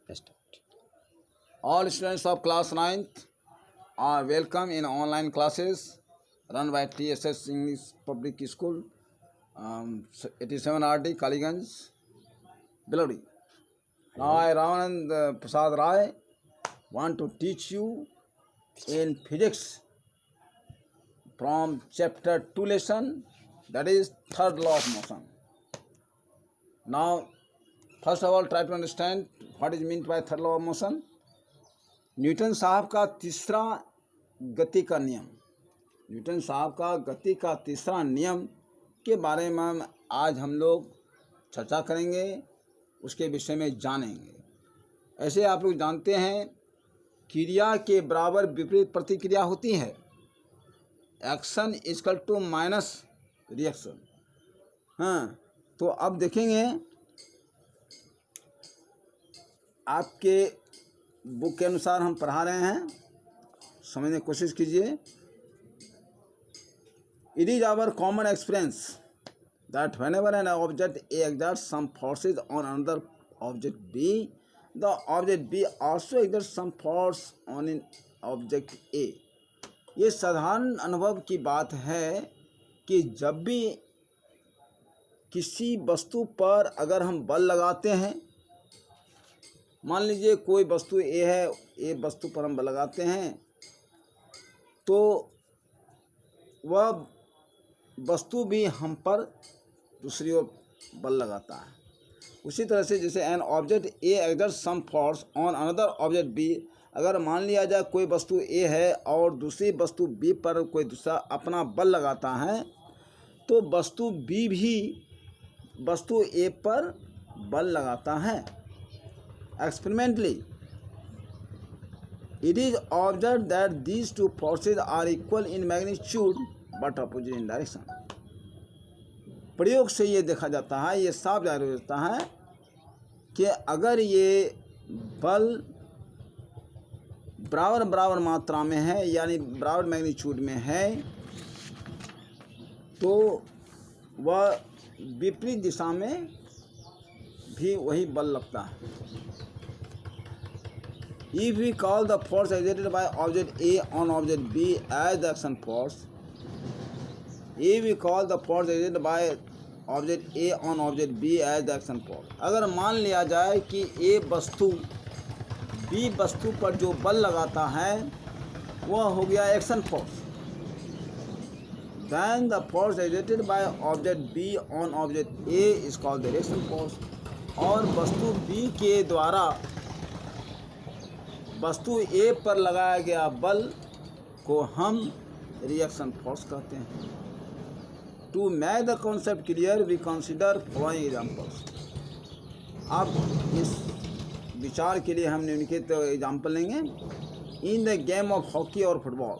Start. All students of class 9th are welcome in online classes run by TSS English Public School, 87 RD, Kaliganj, Belodi. Now I, Ramanand Prasad Rai, want to teach you in physics from chapter 2 lesson, that is third law of motion. Now, first of all, try to understand what is meant by third law of motion. Newton साहब का तीसरा गति का नियम, Newton साहब का गति का तीसरा नियम के बारे में आज हम लोग चर्चा करेंगे, उसके विषय में जानेंगे। ऐसे आप लोग जानते हैं क्रिया के बराबर विपरीत प्रतिक्रिया होती है। Action equal to minus reaction. हाँ, तो अब देखेंगे आपके बुक के अनुसार हम पढ़ा रहे हैं, समझने की कोशिश कीजिए। It is our common experience that whenever an object A exerts some forces on another object B, the object B also exerts some force on an object A. ये साधारण अनुभव की बात है कि जब भी किसी वस्तु पर अगर हम बल लगाते हैं, मान लीजिए कोई वस्तु ए है, ए वस्तु पर हम बल लगाते हैं तो वह वस्तु भी हम पर दूसरी ओर बल लगाता है। उसी तरह से जैसे an object A exerts some force on another object B, अगर मान लिया जाए कोई वस्तु ए है और दूसरी वस्तु बी पर कोई दूसरा अपना बल लगाता है, तो वस्तु बी भी वस्तु ए पर बल लगाता है। Experimentally, it is observed that these two forces are equal in magnitude but opposite in direction. प्रयोग से ये देखा जाता है, ये साफ जाहिर हो जाता है कि अगर ये बल बराबर बराबर मात्रा में है, यानी बराबर मैग्नीट्यूड में है, तो वह विपरीत दिशा में भी वही बल लगता है। If we call the force exerted by object A on object B as the action force, if we call the force exerted by object A on object B as the action force, अगर मान लिया जाए कि A वस्तु B वस्तु पर जो बल लगाता है वह हो गया action force, then the force exerted by object B on object A is called the reaction force. और वस्तु B के द्वारा वस्तु ए पर लगाया गया बल को हम रिएक्शन फोर्स कहते हैं। To make the concept clear we consider following examples. अब इस विचार के लिए हम निम्नलिखित एग्जाम्पल लेंगे। In the game of hockey और football,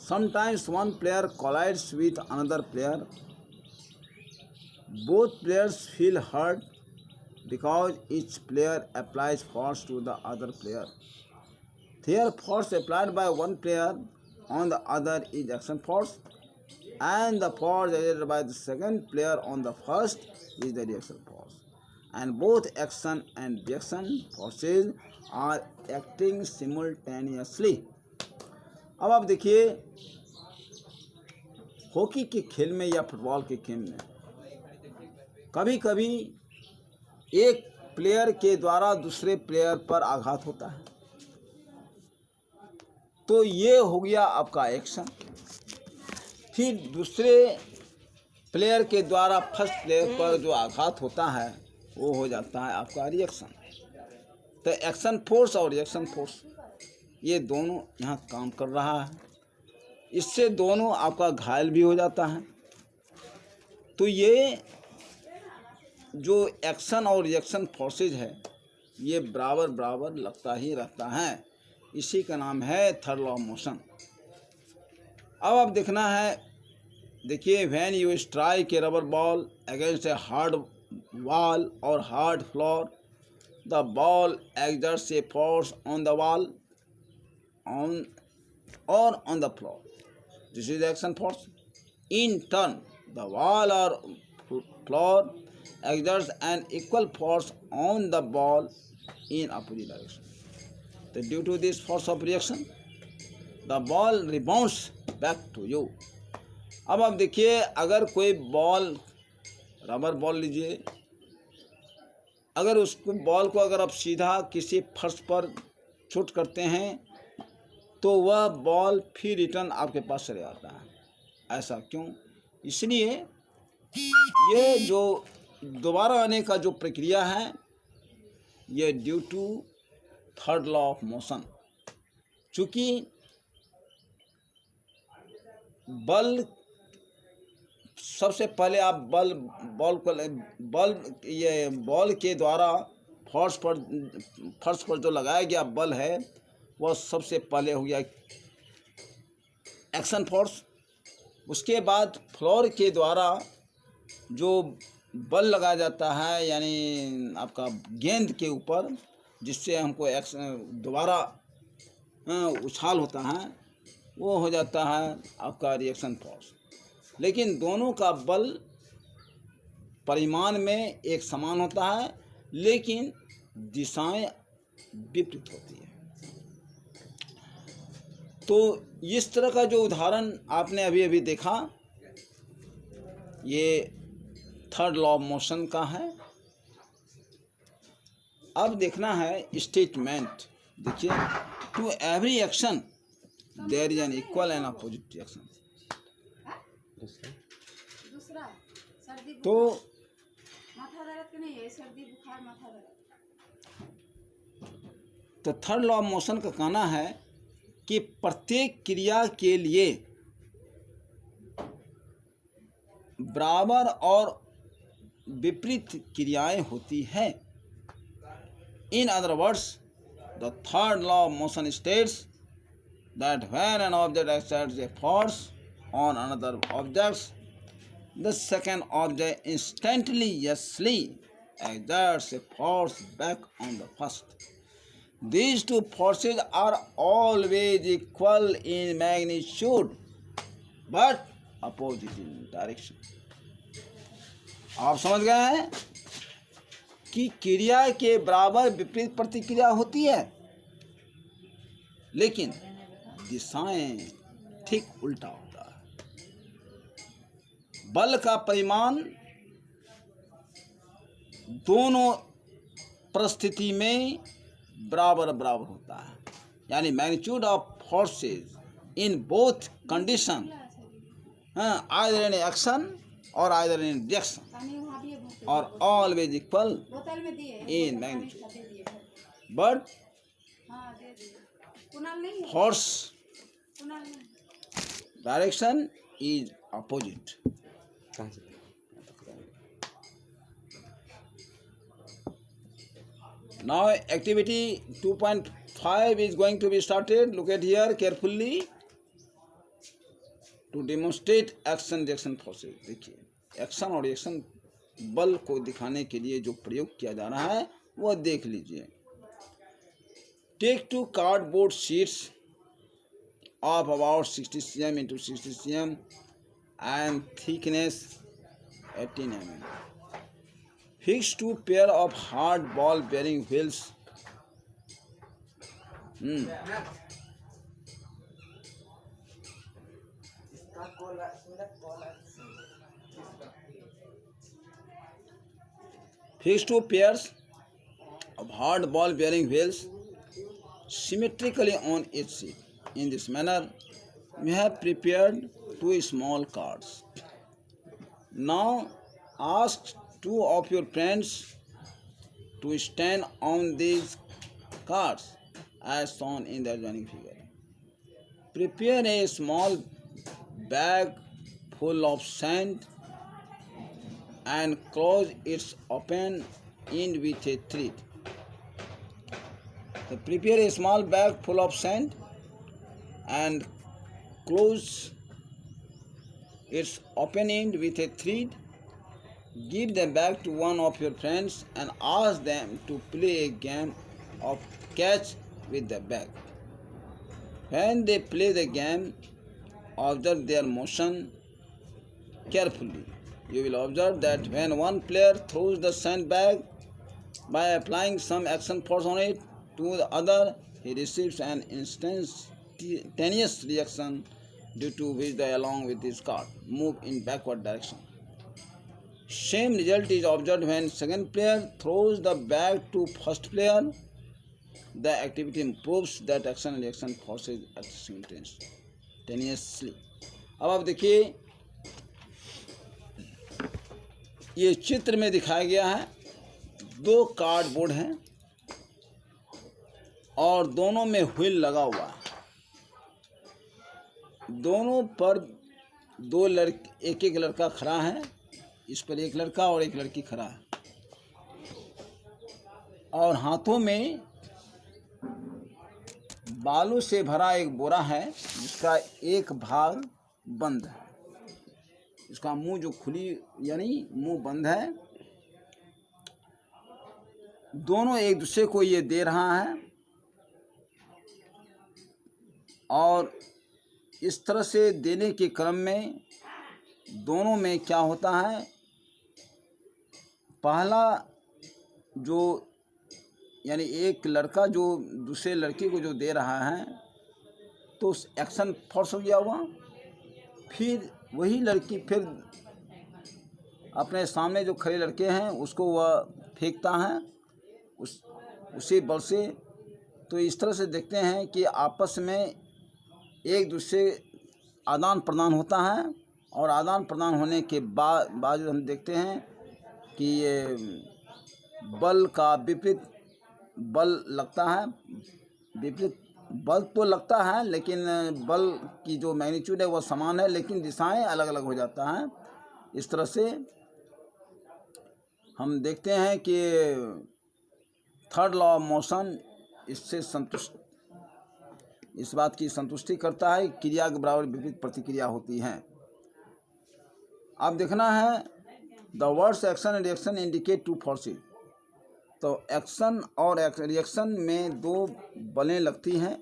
sometimes one player collides with another player, both players feel hurt because each player applies force to the other player. Here, force applied by one player on the other is action force, and the force exerted by the second player on the first is the reaction force. And both action and reaction forces are acting simultaneously. अब आप देखिए, hockey के खेल में या football के खेल में कभी कभी एक प्लेयर के द्वारा दूसरे प्लेयर पर आघात होता है, तो ये हो गया आपका एक्शन। फिर दूसरे प्लेयर के द्वारा फर्स्ट प्लेयर पर जो आघात होता है वो हो जाता है आपका रिएक्शन। तो एक्शन फोर्स और रिएक्शन फोर्स ये दोनों यहाँ काम कर रहा है, इससे दोनों आपका घायल भी हो जाता है। तो ये जो एक्शन और रिएक्शन फोर्सेज है ये बराबर बराबर लगता ही रहता है, इसी का नाम है थर्ड लॉ ऑफ मोशन। अब आप देखना है, देखिए, when you strike a rubber ball against a hard wall और hard floor, the ball exerts a force on the wall on और on the floor, this is action force. In turn the wall और floor exerts an equal force on the ball in opposite direction. So due to this force of reaction, the ball rebounds back to you. अब आप देखिए, अगर कोई ball, rubber ball लीजिए, अगर उसको ball को अगर आप सीधा किसी फर्श पर शूट करते हैं तो वह बॉल फिर रिटर्न आपके पास चले आता है। ऐसा क्यों? इसलिए ये जो दोबारा आने का जो प्रक्रिया है, ये due to third law of motion. चूँकि बल, सबसे पहले आप बॉल के द्वारा फर्श पर जो लगाया गया बल है, वह सबसे पहले हो गया एक्शन फोर्स। उसके बाद फ्लोर के द्वारा जो बल लगाया जाता है, यानी आपका गेंद के ऊपर, जिससे हमको दोबारा उछाल होता है, वो हो जाता है आपका रिएक्शन फोर्स। लेकिन दोनों का बल परिमाण में एक समान होता है, लेकिन दिशाएं विपरीत होती है। तो इस तरह का जो उदाहरण आपने अभी अभी देखा, ये थर्ड लॉ ऑफ मोशन का है। अब देखना है स्टेटमेंट। देखिए, to every action there is an equal and opposite reaction. तो थर्ड लॉ ऑफ मोशन का कहना है कि प्रत्येक क्रिया के लिए बराबर और विपरीत क्रियाएं होती हैं। In other words, the third law of motion states that when an object exerts a force on another object, the second object instantaneously exerts a force back on the first. These two forces are always equal in magnitude but opposite in direction. आप समझ गए हैं कि क्रिया के बराबर विपरीत प्रतिक्रिया होती है, लेकिन दिशाएं ठीक उल्टा होता है। बल का परिमाण दोनों परिस्थिति में बराबर बराबर होता है, यानी magnitude of forces in both condition, either in action और आइदर इन रिएक्शन, और always equal in magnitude but force direction is opposite. Now activity 2.5 is going to be started. Look at here carefully to demonstrate action reaction forces. देखिए, action और reaction बल को दिखाने के लिए जो प्रयोग किया जा रहा है वह देख लीजिए। Take two cardboard sheets of about 60 cm into 60 cm and thickness 18 mm. Fix two pair of hard ball bearing wheels. Fix two pairs of hard ball bearing wheels symmetrically on each sheet. In this manner, we have prepared two small cards. Now, ask two of your friends to stand on these cards as shown in the adjoining figure. Prepare a small bag full of sand and close its open end with a thread. Prepare a small bag full of sand and close its open end with a thread. Give the bag to one of your friends and ask them to play a game of catch with the bag. When they play the game, observe their motion carefully. You will observe that when one player throws the sandbag by applying some action force on it to the other, he receives an instantaneous reaction due to which they, along with his card, move in backward direction. Same result is observed when second player throws the bag to first player. The activity improves that action and reaction forces at simultaneously. अब आप देखिए, ये चित्र में दिखाया गया है, दो कार्डबोर्ड हैं और दोनों में व्हील लगा हुआ है। दोनों पर दो लड़के, एक एक लड़का खड़ा है, इस पर एक लड़का और एक लड़की खड़ा है, और हाथों में बालू से भरा एक बोरा है जिसका एक भाग बंद है, इसका मुंह जो खुली यानी मुंह बंद है। दोनों एक दूसरे को ये दे रहा है और इस तरह से देने के क्रम में दोनों में क्या होता है, पहला जो यानी एक लड़का जो दूसरे लड़के को जो दे रहा है तो एक्शन फोर्स हो गया हुआ, फिर वही लड़की फिर अपने सामने जो खड़े लड़के हैं उसको वह फेंकता है उसी बल से। तो इस तरह से देखते हैं कि आपस में एक दूसरे आदान प्रदान होता है और आदान प्रदान होने के बाद हम देखते हैं कि ये बल का विपरीत बल लगता है, विपरीत बल तो लगता है लेकिन बल की जो मैग्नीट्यूड है वह समान है लेकिन दिशाएं अलग अलग हो जाता है। इस तरह से हम देखते हैं कि थर्ड लॉ ऑफ मोशन इससे इस बात की संतुष्टि करता है, क्रिया के बराबर विपरीत प्रतिक्रिया होती है। अब देखना है the words action and reaction indicate two forces. तो एक्शन और रिएक्शन में दो बलें लगती हैं।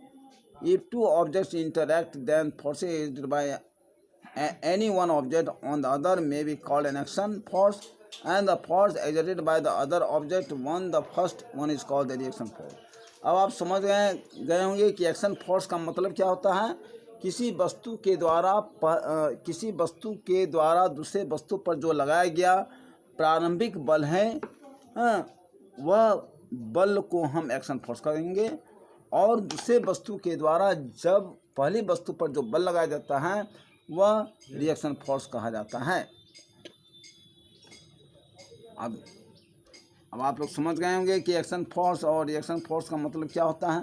If two objects interact then forces exerted by any one object on the other may be called an action force and the force exerted by the other object on the first one is called the reaction force. अब आप समझ गए होंगे कि action force का मतलब क्या होता है। किसी वस्तु के द्वारा दूसरे वस्तु पर जो लगाया गया प्रारंभिक बल है, वह बल को हम एक्शन फोर्स कहेंगे, और दूसरे वस्तु के द्वारा जब पहली वस्तु पर जो बल लगाया जाता है वह रिएक्शन फोर्स कहा जाता है। अब आप लोग समझ गए होंगे कि एक्शन फोर्स और रिएक्शन फोर्स का मतलब क्या होता है।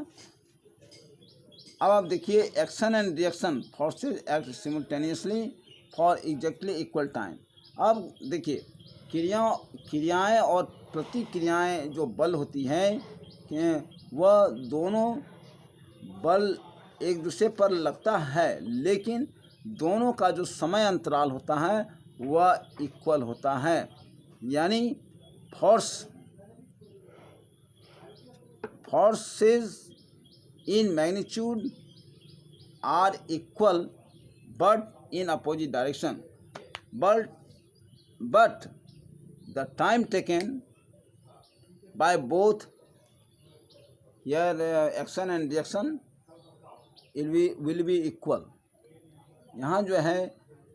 अब आप देखिए, action and reaction forces act simultaneously for exactly equal time. अब देखिए, क्रियाएं और प्रतिक्रियाएं जो बल होती हैं वह दोनों बल एक दूसरे पर लगता है लेकिन दोनों का जो समय अंतराल होता है वह इक्वल होता है, यानी forces in magnitude are equal but in opposite direction, but the time taken by both here action and reaction will be equal। यहाँ जो है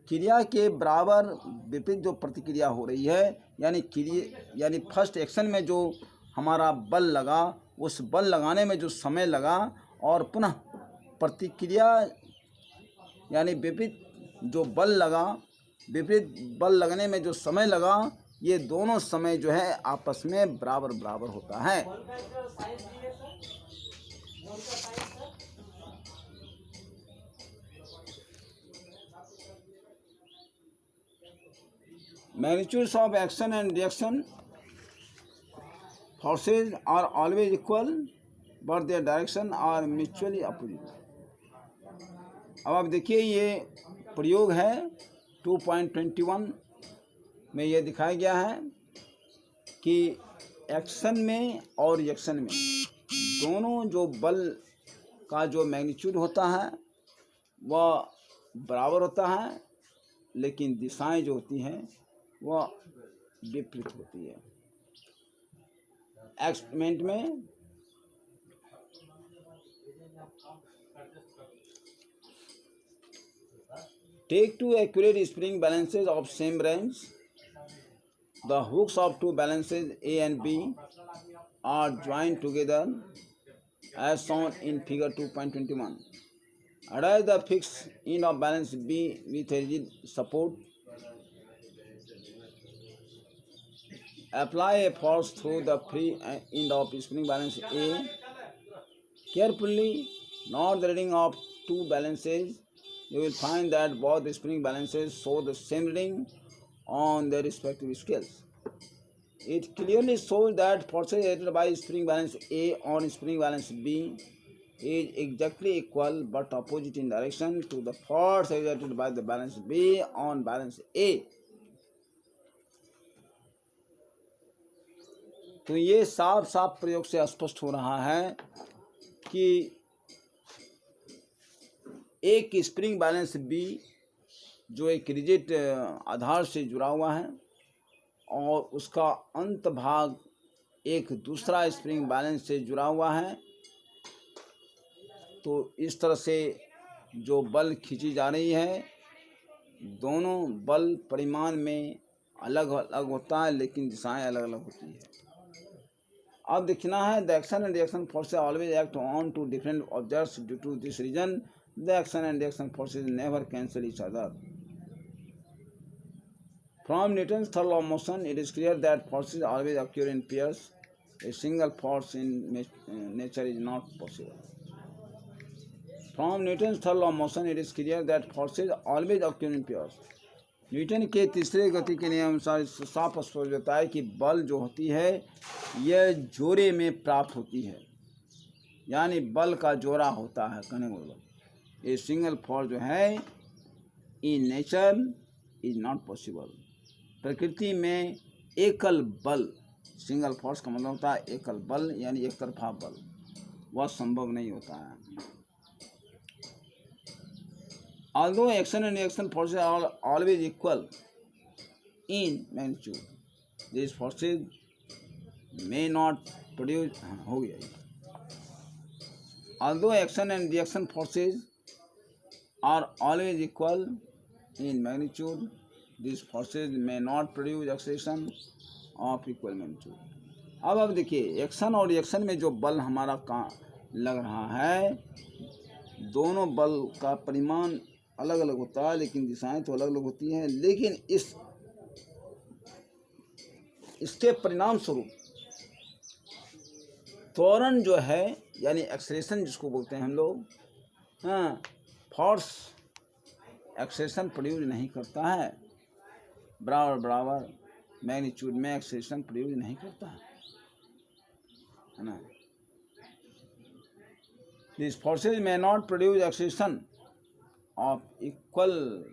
क्रिया के बराबर विपरीत जो प्रतिक्रिया हो रही है, यानी फर्स्ट एक्शन में जो हमारा बल लगा उस बल लगाने में जो समय लगा और पुनः प्रतिक्रिया यानी विपरीत जो बल लगा, विपरीत बल लगने में जो समय लगा, ये दोनों समय जो है आपस में बराबर होता है। Magnitudes of action and reaction forces are always equal but their direction are mutually opposite। अब आप देखिए, ये प्रयोग है 2.21 में यह दिखाया गया है कि एक्शन में और रिएक्शन में दोनों जो बल का जो मैग्नीट्यूड होता है वह बराबर होता है लेकिन दिशाएं जो होती हैं वह विपरीत होती है। एक्सपेरिमेंट में take two accurate spring balances of same range. The hooks of two balances A and B are joined together as shown in figure 2.21. Attach the fixed end of balance B with a rigid support. Apply a force through the free end of spring balance A. Carefully note the reading of two balances. You will find that both spring balances show the same reading on their respective scales. It clearly shows that forces exerted by spring balance A on spring balance B is exactly equal but opposite in direction to the force exerted by the balance B on balance A. तो ये साफ साफ प्रयोग से स्पष्ट हो रहा है कि एक स्प्रिंग बैलेंस बी जो एक रिजिड आधार से जुड़ा हुआ है और उसका अंत भाग एक दूसरा स्प्रिंग बैलेंस से जुड़ा हुआ है, तो इस तरह से जो बल खींची जा रही है दोनों बल परिमाण में अलग अलग होता है लेकिन दिशाएं अलग अलग होती है। अब देखना है the action and reaction forces always act on two different objects due to this reason the action and reaction forces never cancel each other. From Newton's third law of motion, it is clear that forces always occur in pairs. A single force in nature is not possible. From Newton's third law of motion, it is clear that forces always occur in pairs. Newton के तीसरे गति के नियम अनुसार साफ स्पष्ट होता है कि बल जो होती है यह जोड़े में प्राप्त होती है, यानी बल का जोड़ा होता है। कहने को मतलब ए सिंगल फोर्स जो है in nature is not possible. प्रकृति में एकल बल, सिंगल फोर्स का मतलब होता है एकल बल यानी एक तरफा बल, वह संभव नहीं होता है। Although action and reaction forces are always equal in magnitude, these forces may not produce हो गया। Although action and reaction forces are always equal in magnitude, these forces may not produce acceleration of equal magnitude. अब देखिए action और reaction में जो बल हमारा का लग रहा है, दोनों बल का परिमाण अलग अलग होता है लेकिन दिशाएं तो अलग अलग होती हैं, लेकिन इसके परिणाम स्वरूप त्वरण जो है यानी एक्सेलरेशन जिसको बोलते हैं हम लोग, हाँ, फोर्स एक्सेलरेशन प्रोड्यूस नहीं करता है, बराबर बराबर मैग्नीट्यूड में एक्सेलरेशन प्रोड्यूस नहीं करता है ना। These forces may not produce acceleration of equal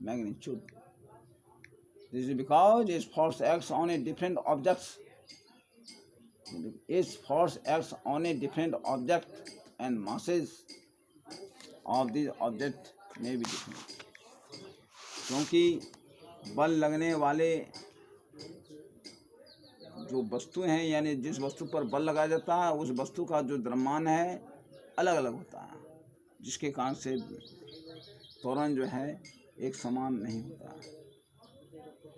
magnitude. This is because each force acts on a different objects. Each force acts on a different object and masses of these objects may be different. क्योंकि बल लगने वाले जो वस्तु हैं यानी जिस वस्तु पर बल लगाया जाता है उस वस्तु का जो द्रव्यमान है अलग अलग होता है, जिसके कारण से त्वरण जो है एक समान नहीं होता है।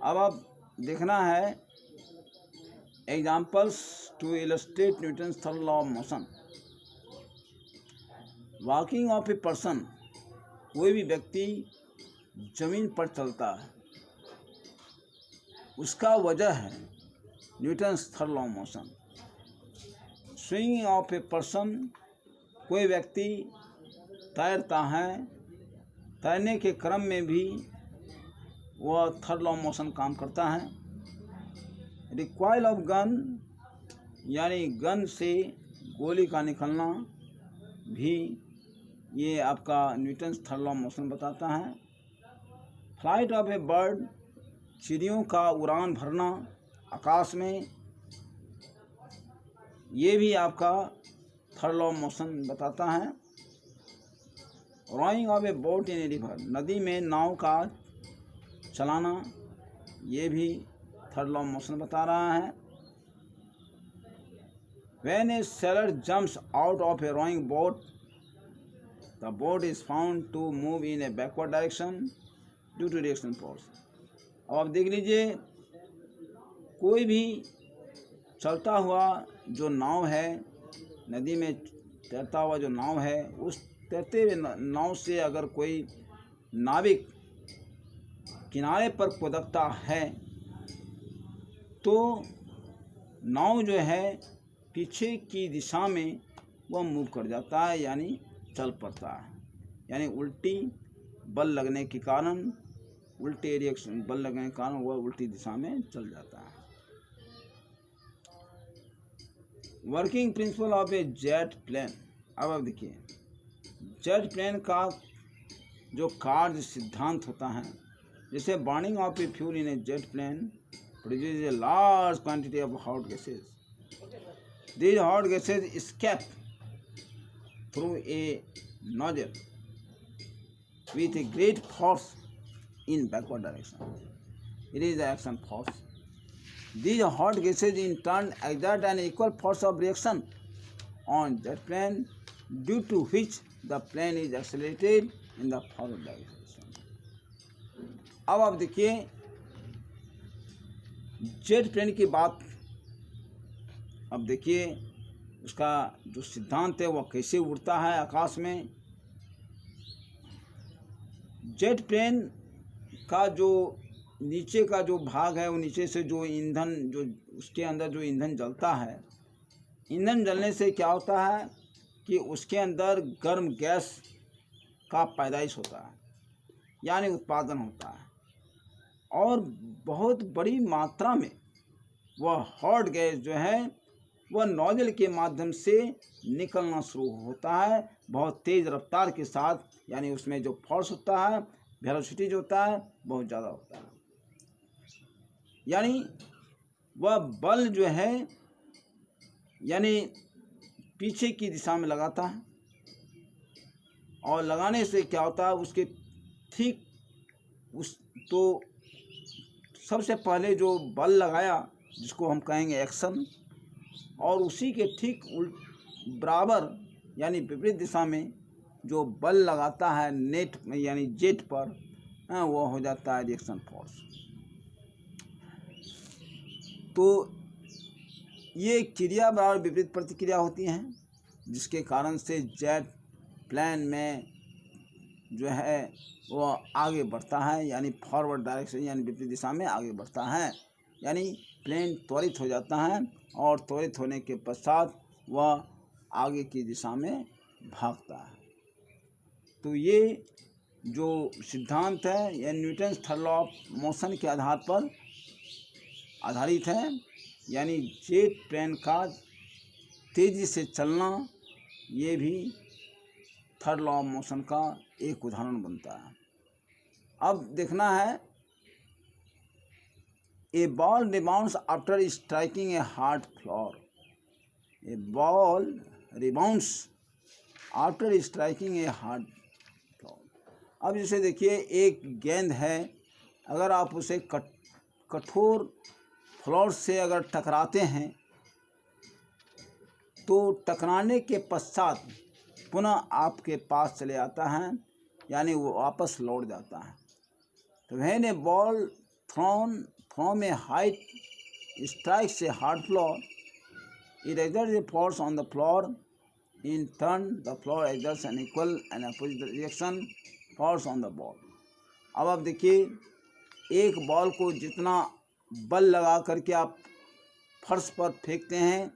अब देखना है examples to illustrate Newton's third law of motion. Walking of a person, कोई भी व्यक्ति जमीन पर चलता है उसका वजह है Newton's third law of motion. Swinging of a person, कोई व्यक्ति तैरता है, तैरने के क्रम में भी वह थर्ड लॉ ऑफ मोशन काम करता है। रिकॉइल ऑफ गन, यानी गन से गोली का निकलना भी ये आपका Newton's third law of motion बताता है। फ्लाइट ऑफ ए बर्ड, चिड़ियों का उड़ान भरना आकाश में, ये भी आपका थर्ड लॉ ऑफ मोशन बताता है। Rowing of a boat in a river, नदी में नाव का चलाना ये भी थर्ड लॉ ऑफ मोशन बता रहा है। When a sailor jumps out of a rowing boat, the boat is found to move in a backward direction due to reaction force। अब आप देख लीजिए, कोई भी चलता हुआ जो नाव है, नदी में तैरता हुआ जो नाव है, उस तैरते हुए नाव से अगर कोई नाविक किनारे पर कुदकता है तो नाव जो है पीछे की दिशा में वह मूव कर जाता है, यानी चल पड़ता है। यानी उल्टी बल लगने के कारण, उल्टे रिएक्शन बल लगने के कारण वह उल्टी दिशा में चल जाता है। Working principle of a jet plane. अब देखिए, जेट प्लेन का जो कार्य सिद्धांत होता है, जैसे burning of a fuel in a jet plane produce a large quantity of hot gases. These hot gases escape through a nozzle with a great force in backward direction. It is the action force. These hot gases in turn exert an equal force of reaction on jet plane, due to which the plane is accelerated in the forward direction. अब आप देखिए jet plane की बात। अब देखिए उसका जो सिद्धांत है वह कैसे उड़ता है आकाश में। जेट प्लेन का जो नीचे का जो भाग है, वो नीचे से जो ईंधन, जो उसके अंदर जो ईंधन जलता है, ईंधन जलने से क्या होता है कि उसके अंदर गर्म गैस का पैदाइश होता है, यानी उत्पादन होता है, और बहुत बड़ी मात्रा में वह हॉट गैस जो है वह नोजल के माध्यम से निकलना शुरू होता है बहुत तेज़ रफ्तार के साथ। यानी उसमें जो फोर्स होता है, वेलोसिटी जो होता है, बहुत ज़्यादा होता है। यानी वह बल जो है यानी पीछे की दिशा में लगाता है, और लगाने से क्या होता है, उसके ठीक उस तो सबसे पहले जो बल लगाया जिसको हम कहेंगे एक्शन, और उसी के ठीक बराबर यानी विपरीत दिशा में जो बल लगाता है नेट यानी जेट पर, वो हो जाता है रिएक्शन फोर्स। तो ये क्रिया बराबर विपरीत प्रतिक्रिया होती हैं, जिसके कारण से जेट प्लेन में जो है वो आगे बढ़ता है, यानी फॉरवर्ड डायरेक्शन यानी विपरीत दिशा में आगे बढ़ता है। यानी प्लेन त्वरित हो जाता है, और त्वरित होने के पश्चात वह आगे की दिशा में भागता है। तो ये जो सिद्धांत है यह Newton third law of motion के आधार पर आधारित है। यानी जेट प्लेन का तेज़ी से चलना, ये भी थर्ड लॉ ऑफ मोशन का एक उदाहरण बनता है। अब देखना है, a ball rebounds after striking a hard floor. A ball rebounds after striking a hard floor. अब जैसे देखिए, एक गेंद है, अगर आप उसे कठोर फ्लोर से अगर टकराते हैं तो टकराने के पश्चात पुनः आपके पास चले आता है, यानी वो वापस लौट जाता है। तो when a ball thrown from a height strikes a hard floor, it exerts a force on the floor. In turn, the floor exerts an equal and opposite reaction force on the ball. अब आप देखिए, एक ball को जितना बल लगा करके आप फर्श पर फेंकते हैं,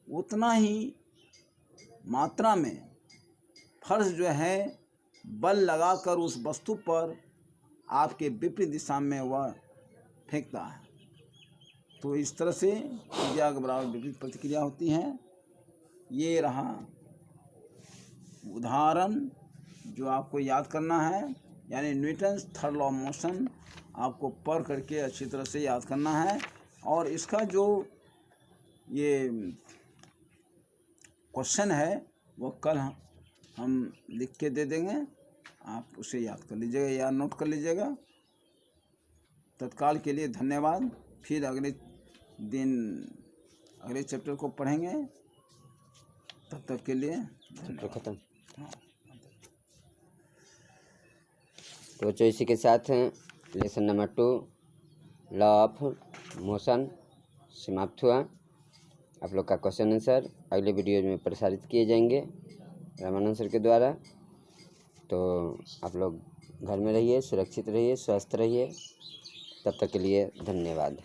उतना ही मात्रा में फर्श जो है बल लगाकर उस वस्तु पर आपके विपरीत दिशा में वह फेंकता है। तो इस तरह से क्रिया के बराबर विपरीत प्रतिक्रिया होती है। ये रहा उदाहरण जो आपको याद करना है, यानी Newton third law of motion आपको पढ़ करके अच्छी तरह से याद करना है। और इसका जो ये क्वेश्चन है वो कल हम लिख के दे देंगे, आप उसे याद कर लीजिएगा या नोट कर लीजिएगा। तत्काल के लिए धन्यवाद। फिर अगले दिन अगले चैप्टर को पढ़ेंगे, तब तक के लिए चैप्टर खत्म। तो बच्चों इसी के साथ lesson number 2 law of motion समाप्त हुआ। आप लोग का क्वेश्चन आंसर अगले वीडियो में प्रसारित किए जाएंगे रामानंद सर के द्वारा। तो आप लोग घर में रहिए, सुरक्षित रहिए, स्वस्थ रहिए। तब तक के लिए धन्यवाद।